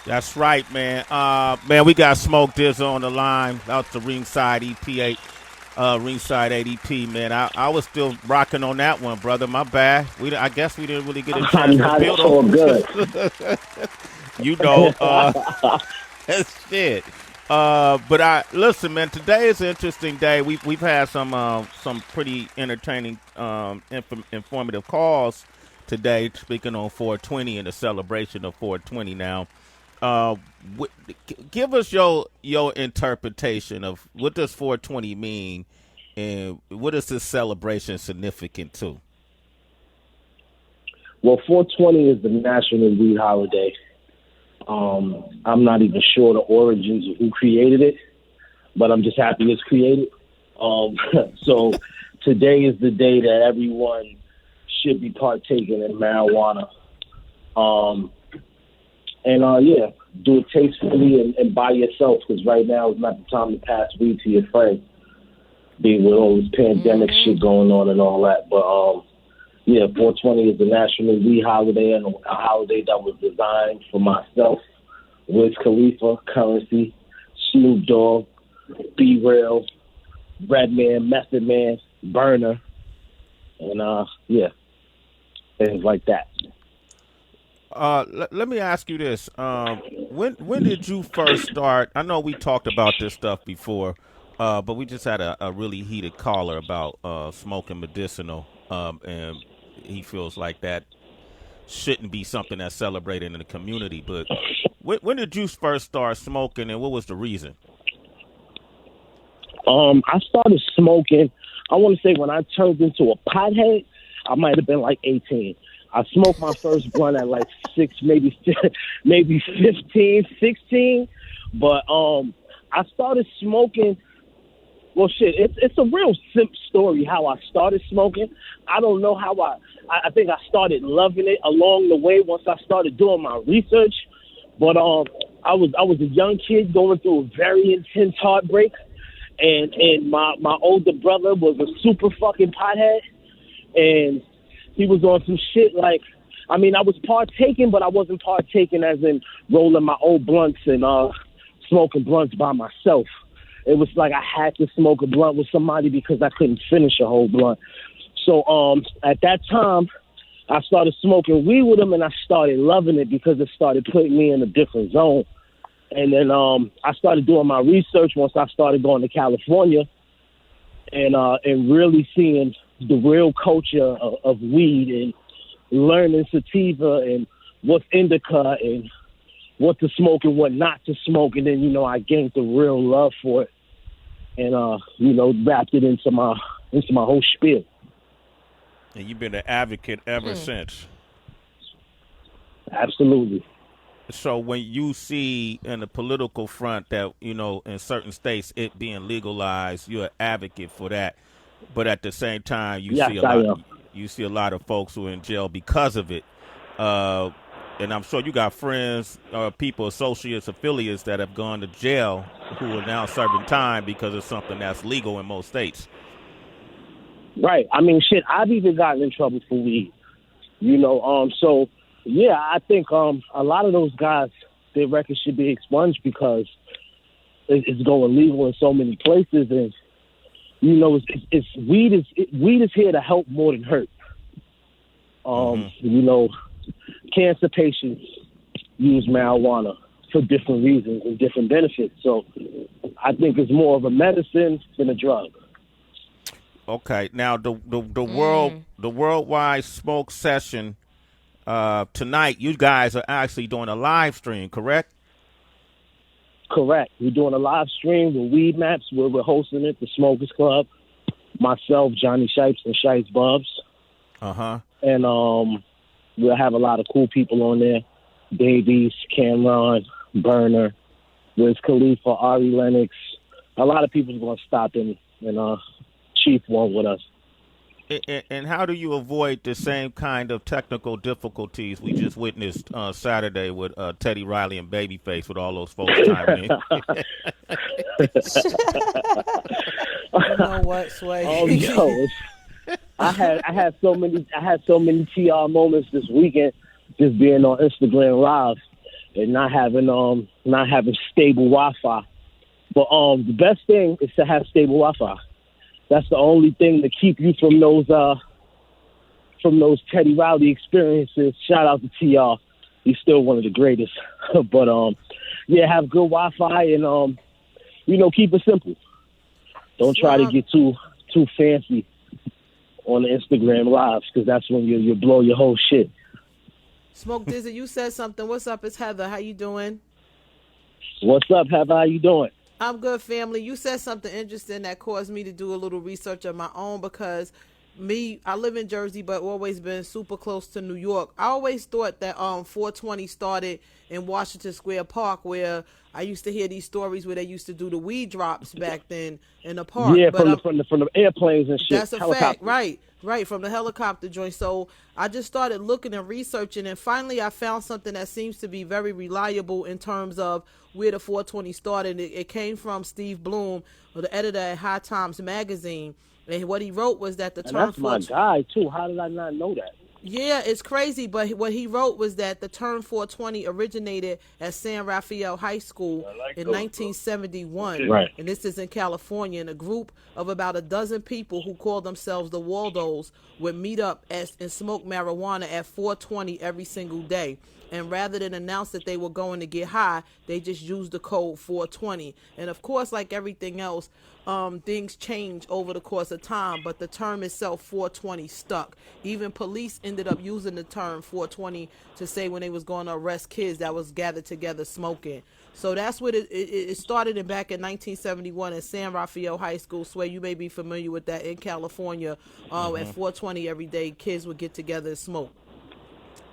That's right, man. Man, we got Smoke Dizza on the line. That's the Ringside EP8, Ringside ADP, man. I was still rocking on that one, brother. My bad. I guess we didn't really get a chance to Not build all good. on. you know, shit. But I listen, man. Today is an interesting day. We've had some pretty entertaining, informative calls today. Speaking on 420 and the celebration of 420 now. Uh, Give us your interpretation of what does 420 mean, and what is this celebration significant to? Well, 420 is the national weed holiday. I'm not even sure the origins of who created it, but I'm just happy it's created. So today is the day that everyone should be partaking in marijuana. Yeah, do it tastefully and by yourself, because right now is not the time to pass weed to your friends. Being with all this pandemic shit going on and all that. But, 420 is the national weed holiday, and a holiday that was designed for myself, Wiz Khalifa, Currency, Snoop Dogg, B Real, Redman, Method Man, Burner, and things like that. Let me ask you this: when did you first start? I know we talked about this stuff before, but we just had a really heated caller about smoking medicinal, and he feels like that shouldn't be something that's celebrated in the community. But when did you first start smoking, and what was the reason? I started smoking, I want to say when I turned into a pothead, I might have been like 18. I smoked my first blunt at like 6, maybe 15, 16. But I started smoking. Well, shit, it's a real simple story how I started smoking. I don't know how I think I started loving it along the way once I started doing my research. But I was a young kid going through a very intense heartbreak, and my older brother was a super fucking pothead, and he was on some shit like, I mean, I was partaking, but I wasn't partaking as in rolling my old blunts and smoking blunts by myself. It was like I had to smoke a blunt with somebody because I couldn't finish a whole blunt. So at that time, I started smoking weed with him, and I started loving it because it started putting me in a different zone. And then I started doing my research once I started going to California and really seeing the real culture of weed and learning sativa and what's indica and what to smoke and what not to smoke. And then, I gained the real love for it and, wrapped it into my whole spiel. And you've been an advocate ever since. Absolutely. So when you see in the political front that, in certain states it being legalized, you're an advocate for that. But at the same time, you see a lot of folks who are in jail because of it. And I'm sure you got friends, people, associates, affiliates that have gone to jail who are now serving time because of something that's legal in most states. Right. I mean, shit, I've even gotten in trouble for weed. So yeah, I think a lot of those guys, their records should be expunged because it's going legal in so many places, and weed is here to help more than hurt. Cancer patients use marijuana for different reasons and different benefits. So I think it's more of a medicine than a drug. Okay, now the worldwide smoke session tonight. You guys are actually doing a live stream, correct? Correct. We're doing a live stream with Weed Maps where we're hosting it, the Smokers Club, myself, Johnny Shipes, and Shipes Bubs. And we'll have a lot of cool people on there. Babies, Cameron, Burner, Wiz Khalifa, Ari Lennox. A lot of people are going to stop in and Chief one with us. And how do you avoid the same kind of technical difficulties we just witnessed Saturday with Teddy Riley and Babyface with all those folks chiming in? You know what, Sway? I had so many TR moments this weekend just being on Instagram Live. and not having stable Wi-Fi. But the best thing is to have stable Wi-Fi. That's the only thing to keep you from those Teddy Riley experiences. Shout out to TR. He's still one of the greatest. But yeah, have good Wi-Fi and keep it simple. Don't try to get too fancy on the Instagram lives, because that's when you blow your whole shit. Smoke DZA, you said something. What's up? It's Heather. How you doing? What's up, Heather? How you doing? I'm good, family. You said something interesting that caused me to do a little research of my own, because I live in Jersey, but always been super close to New York. I always thought that 420 started in Washington Square Park, where I used to hear these stories where they used to do the weed drops back then in the park. Yeah, but from the airplanes and shit. That's a fact, right, from the helicopter joint. So I just started looking and researching, and finally I found something that seems to be very reliable in terms of where the 420 started. It came from Steve Bloom, the editor at High Times magazine. And what he wrote was that the term... And that's my guy, too. How did I not know that? Yeah, it's crazy, but what he wrote was that the term 420 originated at San Rafael High School in 1971. Right. And this is in California. And a group of about a dozen people who called themselves the Waldos would meet up and smoke marijuana at 420 every single day. And rather than announce that they were going to get high, they just used the code 420. And of course, like everything else, things change over the course of time, but the term itself, 420, stuck. Even police ended up using the term 420 to say when they was going to arrest kids that was gathered together smoking. So that's what it started back in 1971 at San Rafael High School. Sway, you may be familiar with that in California. At 420 every day, kids would get together and smoke.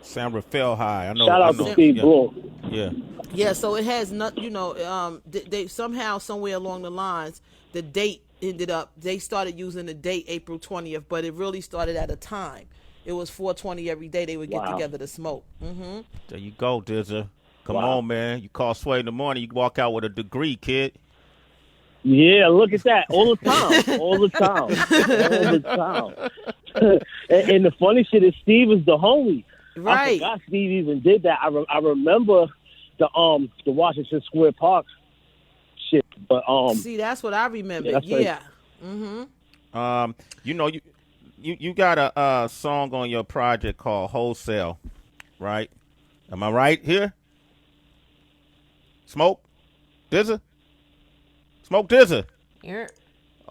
San Rafael High. I know. Shout out to Steve Bloom. Yeah. Yeah, so it has not, they somehow, somewhere along the lines, the date they started using the date April 20th, but it really started at a time. It was 420 every day they would get together to smoke. Mm-hmm. There you go, DZA. Come on, man. You call Sway in the morning, you walk out with a degree, kid. Yeah, look at that. All the time. All the time. All the time. And the funny shit is Steve is the homie. Right. I forgot Steve even did that. I remember the Washington Square Park shit, but see, that's what I remember. Yeah. Mm-hmm. You got a song on your project called Wholesale, right? Am I right here? Smoke DZA? Smoke DZA? You're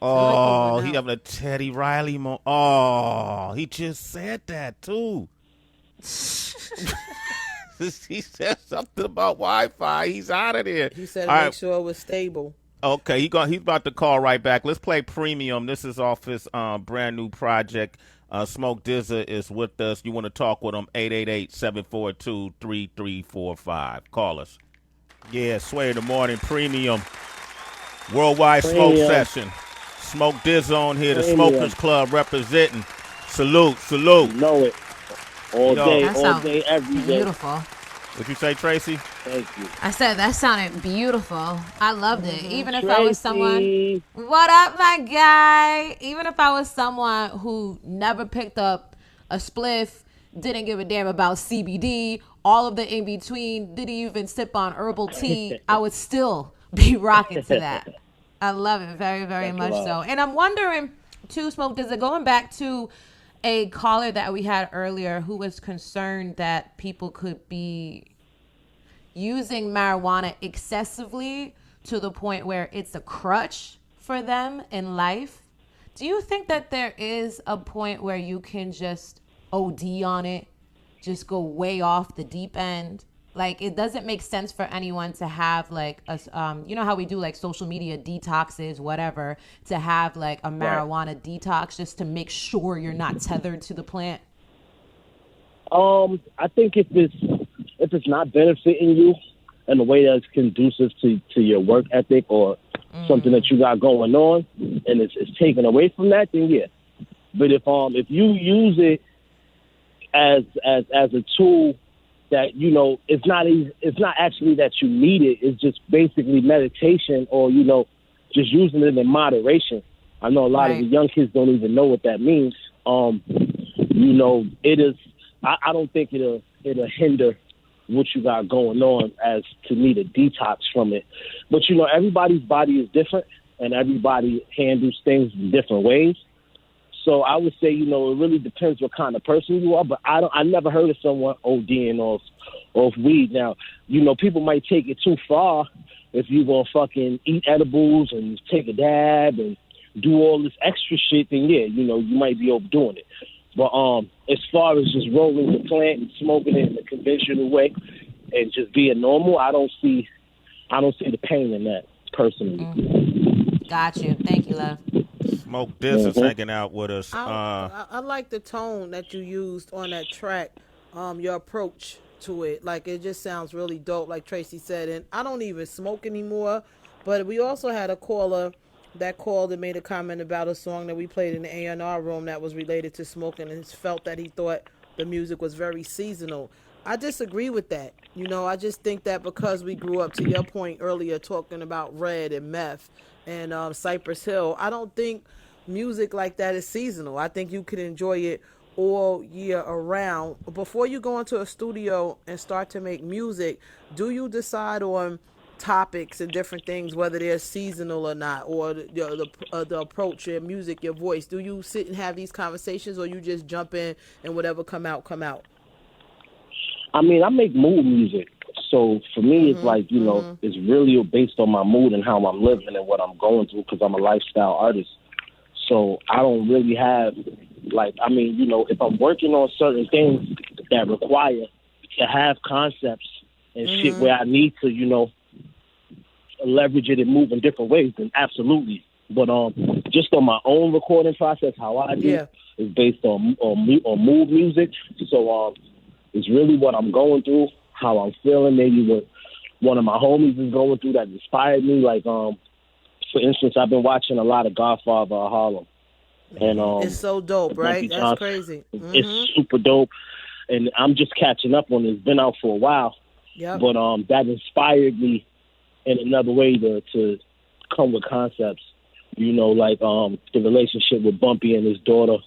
Oh, he having a Teddy Riley moment. Oh, he just said that too. He said something about Wi-Fi. He's out of there. He said All make sure it was stable. Okay, he's about to call right back. Let's play Premium. This is off his brand new project. Smoke DZA is with us. You want to talk with him? 888-742-3345. Call us. Yeah, Sway in the morning. Premium. Worldwide Smoke Session. Smoke DZA on here. The Smokers Club representing. Salute. Know it. All day, every day. Beautiful. What'd you say, Tracy? Thank you. I said that sounded beautiful. I loved it. Even if Tracy. I was someone, what up, my guy? Even if I was someone who never picked up a spliff, didn't give a damn about CBD, all of the in between, didn't even sip on herbal tea, I would still be rocking to that. I love it very, very much so. And I'm wondering, too, Smoke DZA, going back to a caller that we had earlier who was concerned that people could be using marijuana excessively to the point where it's a crutch for them in life. Do you think that there is a point where you can just OD on it, just go way off the deep end? Like, it doesn't make sense for anyone to have like a, you know how we do like social media detoxes, whatever, to have like a marijuana detox just to make sure you're not tethered to the plant? I think if it's not benefiting you in a way that's conducive to your work ethic or something that you got going on, and it's taken away from that, then yeah. But if you use it as a tool that, you know, it's not actually that you need it. It's just basically meditation, or, you know, just using it in moderation. I know a lot of the young kids don't even know what that means. You know, it is. I don't think it'll hinder what you got going on as to need a detox from it. But, you know, everybody's body is different and everybody handles things in different ways. So I would say, you know, it really depends what kind of person you are. But I never heard of someone ODing off weed. Now, you know, people might take it too far if you're going to fucking eat edibles and take a dab and do all this extra shit, then yeah, you know, you might be overdoing it. But as far as just rolling the plant and smoking it in a conventional way and just being normal, I don't see the pain in that personally. Got you. Thank you, love. Smoke this is hanging out with us. I like the tone that you used on that track. Your approach to it, like it just sounds really dope, like Tracy said. And I don't even smoke anymore, but we also had a caller that called and made a comment about a song that we played in the A&R room that was related to smoking, and felt that he thought the music was very seasonal. I disagree with that. You know, I just think that because we grew up, to your point earlier, talking about Red and Meth and Cypress Hill, I don't think music like that is seasonal. I think you could enjoy it all year around. Before you go into a studio and start to make music, do you decide on topics and different things, whether they're seasonal or not, or the approach, your music, your voice? Do you sit and have these conversations, or you just jump in and whatever come out? I mean, I make mood music. So for me, it's like, you know, it's really based on my mood and how I'm living and what I'm going through, because I'm a lifestyle artist. So I don't really have, like, I mean, you know, if I'm working on certain things that require to have concepts and shit where I need to, you know, leverage it and move in different ways, then absolutely. But just on my own recording process, how I do is based on mood music. So it's really what I'm going through, how I'm feeling, maybe what one of my homies is going through that inspired me. Like, for instance, I've been watching a lot of Godfather of Harlem. And it's so dope, right? That's crazy. It's super dope. And I'm just catching up on it. It's been out for a while. Yep. But that inspired me in another way to come with concepts. You know, like the relationship with Bumpy and his daughter,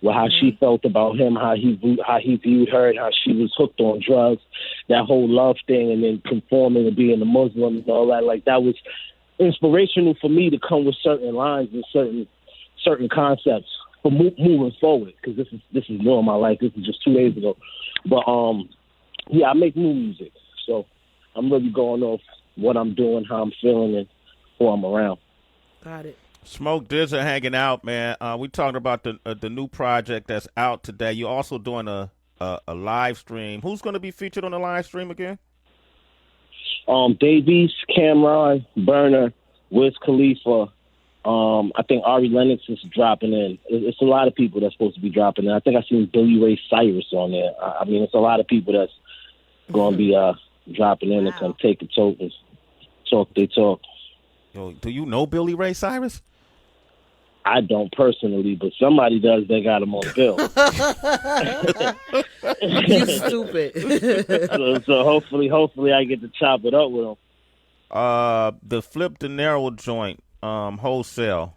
with how she felt about him, how he viewed her, and how she was hooked on drugs, that whole love thing, and then conforming and being a Muslim and all that. Like, that was inspirational for me to come with certain lines and certain concepts for moving forward, because this is new in my life. This is just 2 days ago. But I make new music, so I'm really going off what I'm doing, how I'm feeling, and who I'm around. Got it. Smoke DZA hanging out, man. We talking about the new project that's out today. You're also doing a live stream. Who's going to be featured on the live stream again? Davies, Cameron, Burner, Wiz Khalifa. I think Ari Lennox is dropping in. It's a lot of people that's supposed to be dropping in. I think I seen Billy Ray Cyrus on there. I mean, it's a lot of people that's going to be dropping in and come take the tokens, talk their talk. Yo, do you know Billy Ray Cyrus? I don't personally, but somebody does. They got him on bill. You stupid. so hopefully I get to chop it up with him. The Flip De Niro joint, wholesale.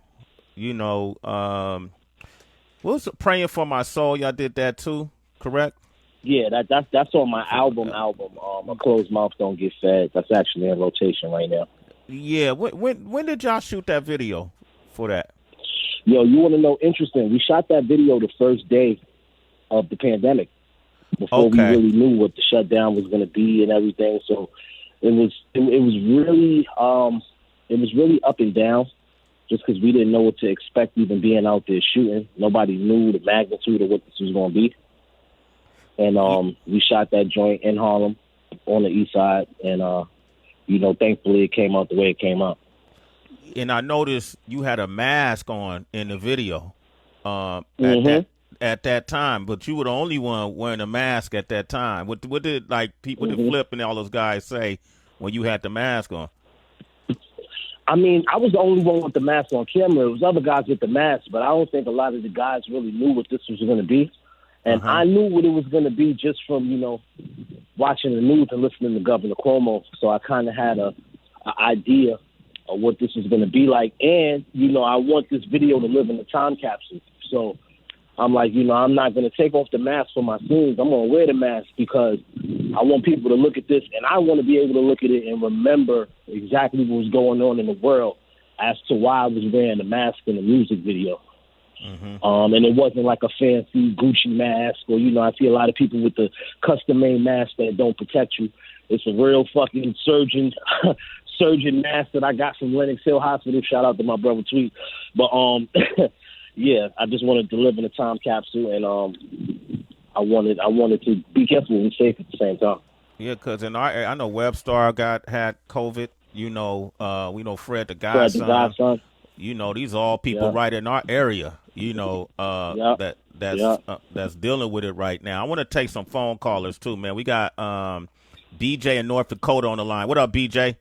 You know, what was it, Praying for My Soul? Y'all did that too, correct? Yeah, that's on my album. A Closed Mouth Don't Get Fed. That's actually in rotation right now. Yeah, when did y'all shoot that video for that? Yo, you want to know? Interesting. We shot that video the first day of the pandemic, before we really knew what the shutdown was going to be and everything. So it was really up and down, just because we didn't know what to expect, even being out there shooting. Nobody knew the magnitude of what this was going to be. And we shot that joint in Harlem on the east side, and you know, thankfully it came out the way it came out. And I noticed you had a mask on in the video at that time, but you were the only one wearing a mask at that time. What did Flip and all those guys say when you had the mask on? I mean, I was the only one with the mask on camera. It was other guys with the mask, but I don't think a lot of the guys really knew what this was going to be. And I knew what it was going to be just from, you know, watching the news and listening to Governor Cuomo. So I kind of had an idea of what this was going to be like. And, you know, I want this video to live in a time capsule. So I'm like, I'm not going to take off the mask for my scenes. I'm going to wear the mask because I want people to look at this, and I want to be able to look at it and remember exactly what was going on in the world as to why I was wearing the mask in the music video. Mm-hmm. And it wasn't like a fancy Gucci mask or, I see a lot of people with the custom-made mask that don't protect you. It's a real fucking surgeon mask that I got from Lenox Hill Hospital. Shout out to my brother Tweet. But, yeah, I just wanted to live in a time capsule, and I wanted to be careful and safe at the same time. Yeah, because I know Webstar had COVID. We know Fred the Godson. These are all people right in our area. That's dealing with it right now. I want to take some phone callers too, man. We got BJ in North Dakota on the line. What up, BJ?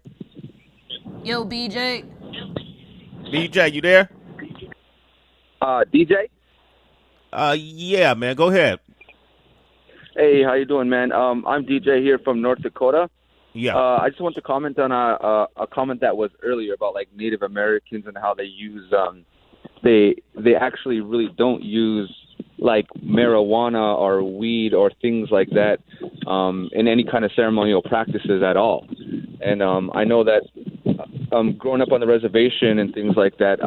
Yo, BJ. BJ, you there? DJ? Yeah, man. Go ahead. Hey, how you doing, man? I'm DJ here from North Dakota. Yeah. I just want to comment on a comment that was earlier about like Native Americans and how they use they actually really don't use like marijuana or weed or things like that in any kind of ceremonial practices at all. And I know that growing up on the reservation and things like that,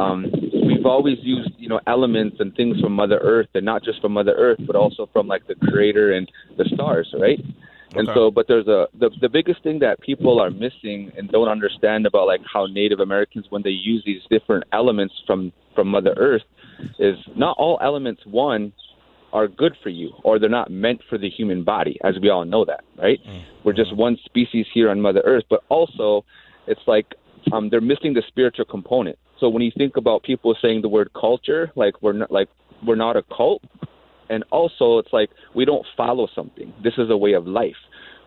we've always used, elements and things from Mother Earth, and not just from Mother Earth, but also from like the Creator and the stars, right? Okay. And so, but there's the biggest thing that people are missing and don't understand about like how Native Americans, when they use these different elements from Mother Earth, is not all elements, one, are good for you, or they're not meant for the human body, as we all know that, right? Mm-hmm. We're just one species here on Mother Earth, but also it's like they're missing the spiritual component. So when you think about people saying the word culture, like we're not a cult, and also it's like we don't follow something. This is a way of life.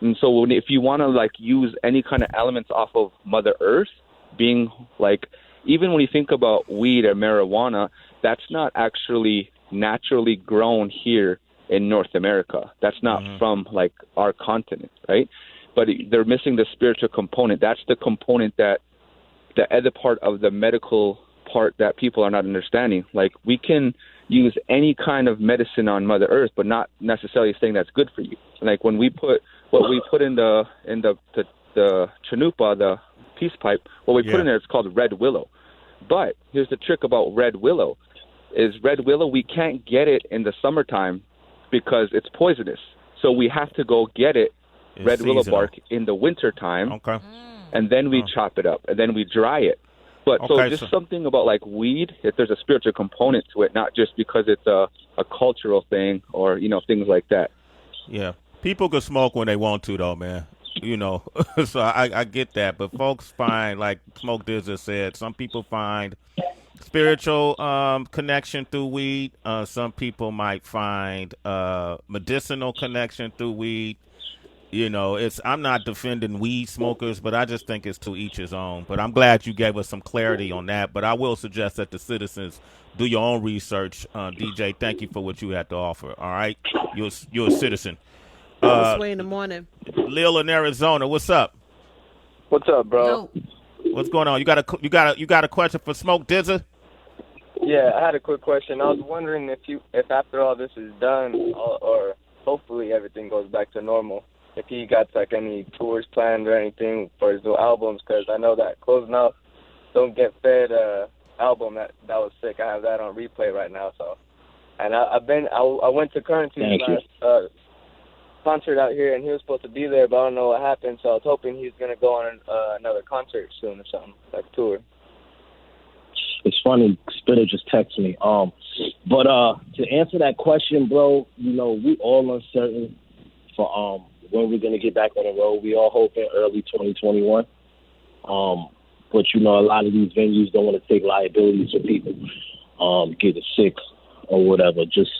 And so if you want to like use any kind of elements off of Mother Earth, being like, even when you think about weed or marijuana, that's not actually naturally grown here in North America. That's not from like our continent, right? But they're missing the spiritual component. That's the component that the other part of the medical part that people are not understanding. Like we can use any kind of medicine on Mother Earth, but not necessarily saying that's good for you. Like when we put what we put in the chanupa, the peace pipe, what we put in there, it's called red willow. But here's the trick about red willow. We can't get it in the summertime because it's poisonous. So we have to go get it, red willow bark, in the wintertime. Okay. And then we chop it up, and then we dry it. But so something about like weed, if there's a spiritual component to it, not just because it's a cultural thing or, things like that. Yeah. People can smoke when they want to, though, man. So I get that. But folks find, like Smoke DZA said, some people find spiritual connection through weed. Some people might find medicinal connection through weed. I'm not defending weed smokers, but I just think it's to each his own. But I'm glad you gave us some clarity on that. But I will suggest that the citizens do your own research. DJ, thank you for what you had to offer. All right, you're a citizen. Sway in the morning. Lil in Arizona, what's up? What's up, bro? Yo. What's going on? You got a question for Smoke DZA? Yeah, I had a quick question. I was wondering if after all this is done, or hopefully everything goes back to normal, if he got like any tours planned or anything for his new albums, because I know that Closing Out, Don't Get Fed album that was sick. I have that on replay right now. So, and I went to Currency's last concert out here, and he was supposed to be there, but I don't know what happened. So I was hoping he's gonna go on another concert soon or something, like tour. It's funny, Spitter just texted me. But to answer that question, bro, we all uncertain for when we're gonna get back on the road. We all hoping early 2021. But a lot of these venues don't want to take liabilities for people getting sick or whatever. Just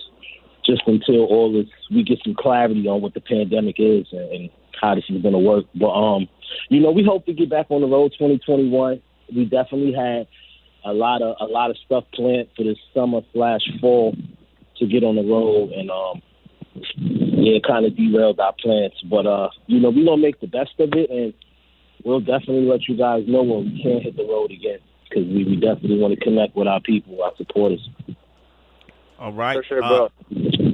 until all this, we get some clarity on what the pandemic is and how this is gonna work. But we hope to get back on the road 2021. We definitely had a lot of stuff planned for this summer/fall to get on the road, and it kind of derailed our plans. But we're gonna make the best of it, and we'll definitely let you guys know when we can't hit the road again, because we definitely want to connect with our people, our supporters. All right. For sure, bro.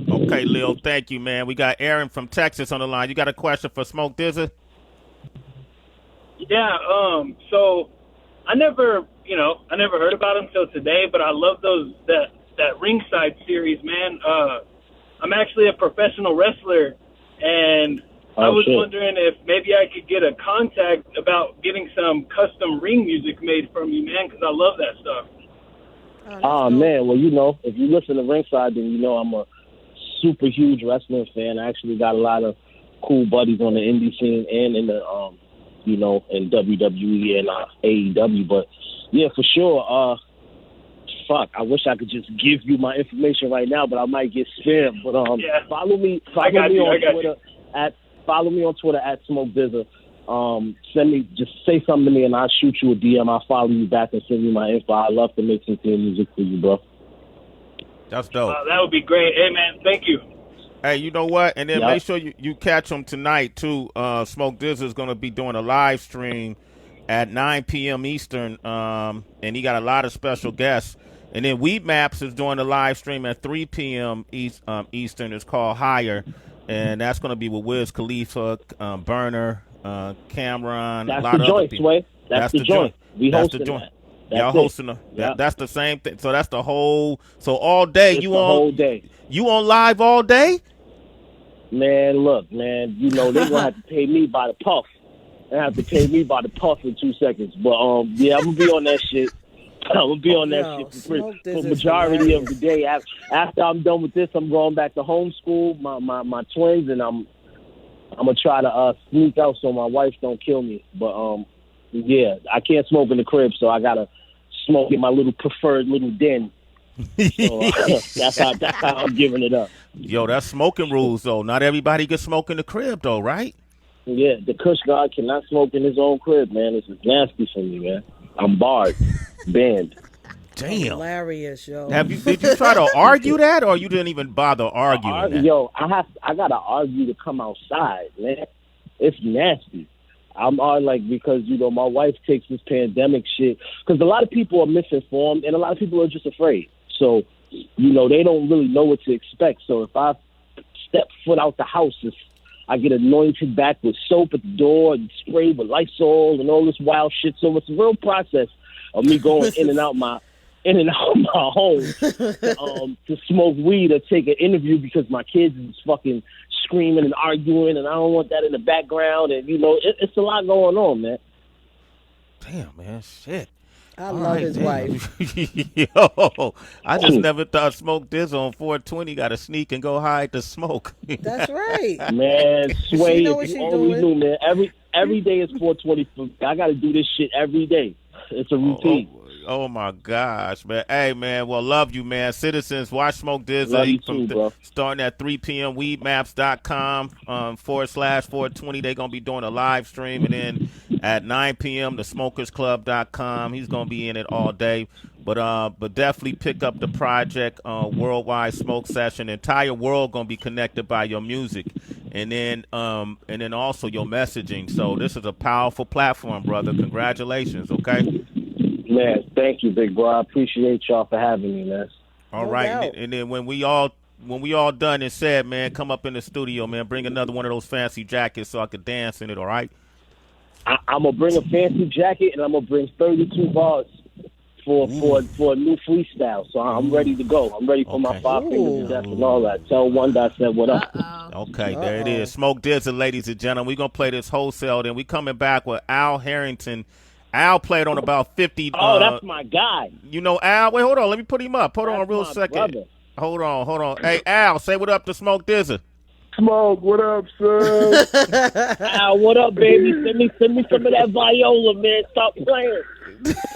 Okay, Lil, thank you, man. We got Aaron from Texas on the line. You got a question for Smoke DZA? Yeah, so I never heard about him till today, but I love that Ringside series, man. I'm actually a professional wrestler, and I was wondering if maybe I could get a contact about getting some custom ring music made from you, man, because I love that stuff. Man, well, if you listen to Ringside, then you know I'm a super huge wrestling fan. I actually got a lot of cool buddies on the indie scene and in the in WWE and AEW. But yeah, for sure. I wish I could just give you my information right now, but I might get spammed. But follow me on Twitter at Smoke DZA. Just say something to me and I'll shoot you a DM. I'll follow you back and send you my info. I'd love to make some theme music for you, bro. That's dope. That would be great. Hey, man, thank you. Hey, you know what? And then make sure you catch him tonight, too. Smoke DZA is going to be doing a live stream at 9 p.m. Eastern, and he got a lot of special guests. And then Weed Maps is doing a live stream at 3 p.m. Eastern. It's called Higher, and that's going to be with Wiz Khalifa, Burner, Cameron, a lot of other people. Sway. That's the joint. We hosting that. Y'all hosting that's the same thing. So that's the whole. So all day it's whole day. You on live all day? Man, look, man. They're gonna have to pay me by the puff. They have to pay me by the puff in 2 seconds. But I'm gonna be on that shit. I'm gonna be on that shit for the majority of the day. After I'm done with this, I'm going back to homeschool my twins, and I'm gonna try to sneak out so my wife don't kill me. But I can't smoke in the crib, so I gotta smoke in my little preferred little den. So, that's how I'm giving it up. Yo, that's smoking rules though. Not everybody can smoke in the crib though, right? Yeah, the Kush God cannot smoke in his own crib, man. This is nasty for me, man. I'm barred, banned. Damn, hilarious, yo. Did you try to argue that, or you didn't even bother arguing that? Yo, I gotta argue to come outside, man. It's nasty. I'm because my wife takes this pandemic shit because a lot of people are misinformed and a lot of people are just afraid. So, they don't really know what to expect. So if I step foot out the house, I get anointed back with soap at the door and sprayed with Lysol and all this wild shit. So it's a real process of me going in and out my home to smoke weed or take an interview because my kids is fucking screaming and arguing, and I don't want that in the background. And it's a lot going on, man. Damn, man, shit. I love his wife. Yo, I just never thought Smoke DZA on 420 got to sneak and go hide to smoke. That's right. Man, Sway, you know if you always knew, man. Every day is 420. I got to do this shit every day. It's a routine. Oh my gosh, man. Hey, man. Well, love you, man. Citizens, watch Smoke DZA. Love you too, bro. Starting at 3 p.m. Weedmaps.com /420. They're going to be doing a live stream. And then at 9 p.m., thesmokersclub.com. He's going to be in it all day. But definitely pick up the project, Worldwide Smoke Session. The entire world going to be connected by your music. And then also your messaging. So this is a powerful platform, brother. Congratulations, okay? Man, thank you, big bro. I appreciate y'all for having me, man. All right, and then when we all done and said, man, come up in the studio, man. Bring another one of those fancy jackets so I could dance in it. All right. I'm gonna bring a fancy jacket and I'm gonna bring 32 bars for a new freestyle. So I'm ready to go. I'm ready for my 5 fingers of death and all that. Tell One Dot said what up. Okay, there it is. Smoke DZA, ladies and gentlemen. We're gonna play this wholesale. Then we coming back with Al Harrington. Al played on about 50. That's my guy. You know Al? Wait, hold on. Let me put him up. Hold on real second. Brother. Hold on. Hey, Al, say what up to Smoke DZA. Smoke, what up, son? Al, what up, baby? Send me some of that viola, man. Stop playing.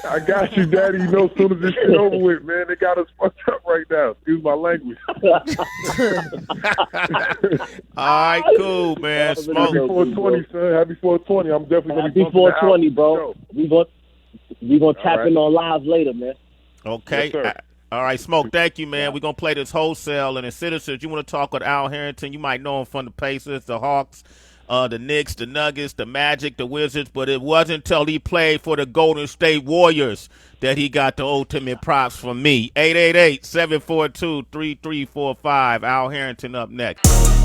I got you, Daddy. You know, as soon as this shit over with, man, they got us fucked up right now. Excuse my language. All right, cool, man. Smoke. Happy 420, son. Happy 420. I'm definitely going to be Happy 420, bro. We gonna tap in on live later, man. Okay. Yes, all right, Smoke, thank you, man. We're going to play this wholesale. And in Citizens, you want to talk with Al Harrington. You might know him from the Pacers, the Hawks. the Knicks, the Nuggets, the Magic, the Wizards, but it wasn't until he played for the Golden State Warriors that he got the ultimate props from me. 888-742-3345. Al Harrington up next.